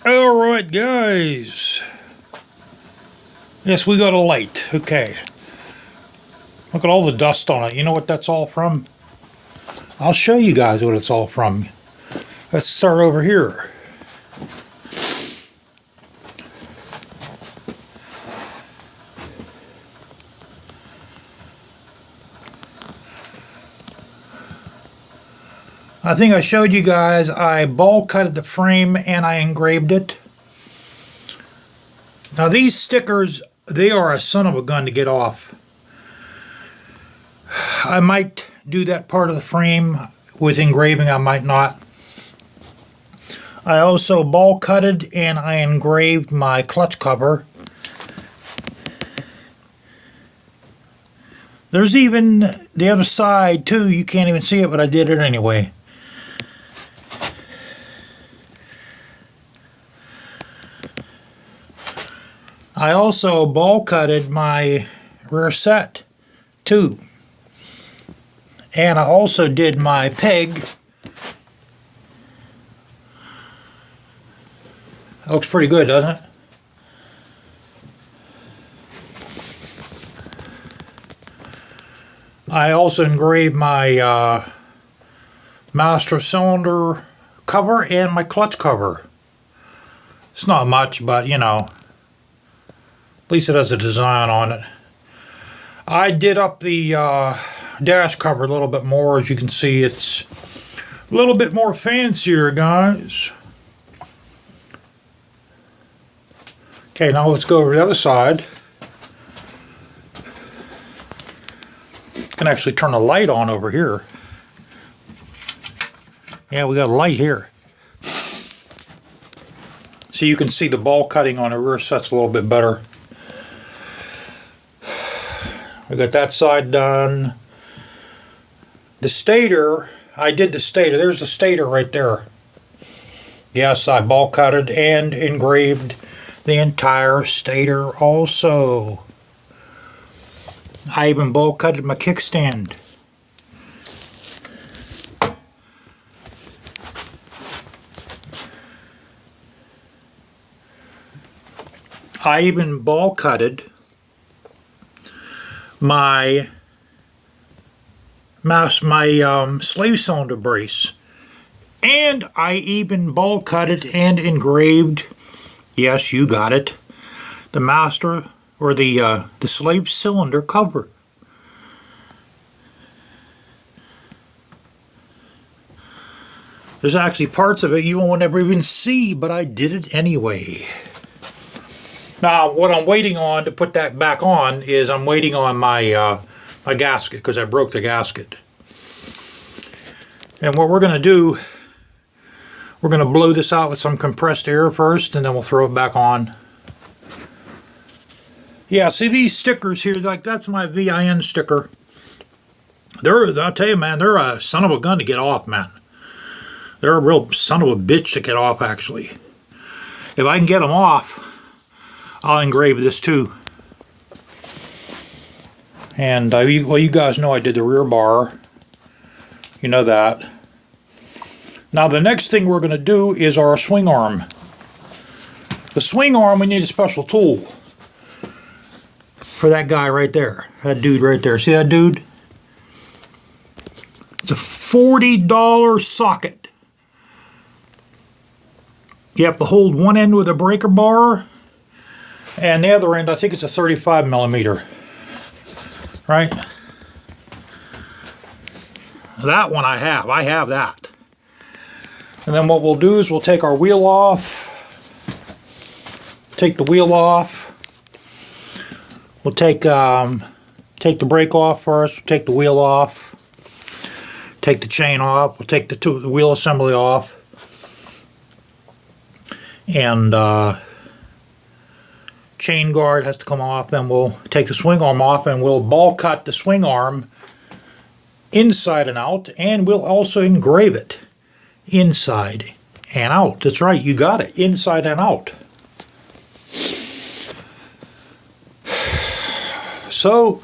Alright guys, yes, we got a light. Okay, look at all the dust on it. You know what that's all from? I'll show you guys what it's all from. Let's start over here. I think I showed you guys I ball cutted the frame and I engraved it. Now these stickers, they are a son of a gun to get off. I might do that part of the frame with engraving, I might not. I also ball cutted and I engraved my clutch cover. There's even the other side too, you can't even see it, but I did it anyway. I also ball cutted my rear set too. And I also did my peg. That looks pretty good, doesn't it? I also engraved my master cylinder cover and my clutch cover. It's not much, but you know, at least it has a design on it. I did up the dash cover a little bit more. As you can see, it's a little bit more fancier, guys. Okay, now let's go over to the other side. Can actually turn the light on over here. Yeah, we got a light here. So you can see the ball cutting on the rear set's a little bit better. We got that side done. The stator, I did the stator. There's the stator right there. Yes, I ball cutted and engraved the entire stator also. I even ball cutted my kickstand. I even ball cutted my slave cylinder brace, and I even ball cutted and engraved, yes, you got it, the master or the slave cylinder cover. There's actually parts of it you won't ever even see, but I did it anyway. Now, what I'm waiting on to put that back on is I'm waiting on my my gasket, because I broke the gasket. And what we're going to do, we're going to blow this out with some compressed air first, and then we'll throw it back on. Yeah, see these stickers here, like that's my VIN sticker. I'll tell you, man, they're a son of a gun to get off, man. They're a real son of a bitch to get off, actually. If I can get them off, I'll engrave this too. And well, you guys know I did the rear bar. You know that. Now the next thing we're going to do is our swing arm. The swing arm, we need a special tool for that guy right there. That dude right there. See that dude? It's a $40 socket. You have to hold one end with a breaker bar, and the other end, I think it's a 35 millimeter. Right? That one I have that. And then what we'll do is we'll take our wheel off. Take the wheel off. We'll take the brake off first. We'll take the wheel off. Take the chain off. We'll take the wheel assembly off. And chain guard has to come off. Then we'll take the swing arm off and we'll ball cut the swing arm inside and out, and we'll also engrave it inside and out. That's right, you got it, inside and out. So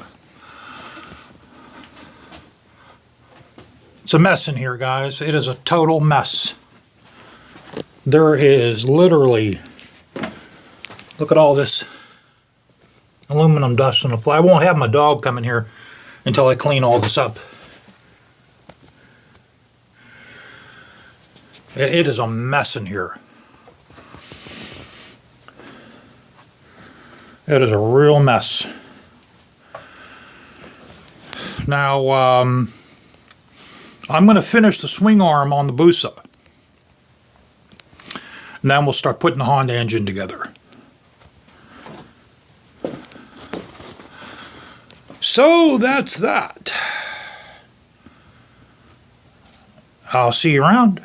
it's a mess in here, guys. It is a total mess. There is literally, look at all this aluminum dust on the floor. I won't have my dog come in here until I clean all this up. It is a mess in here. It is a real mess. Now, I'm going to finish the swing arm on the Busa. And then we'll start putting the Honda engine together. So that's that. I'll see you around.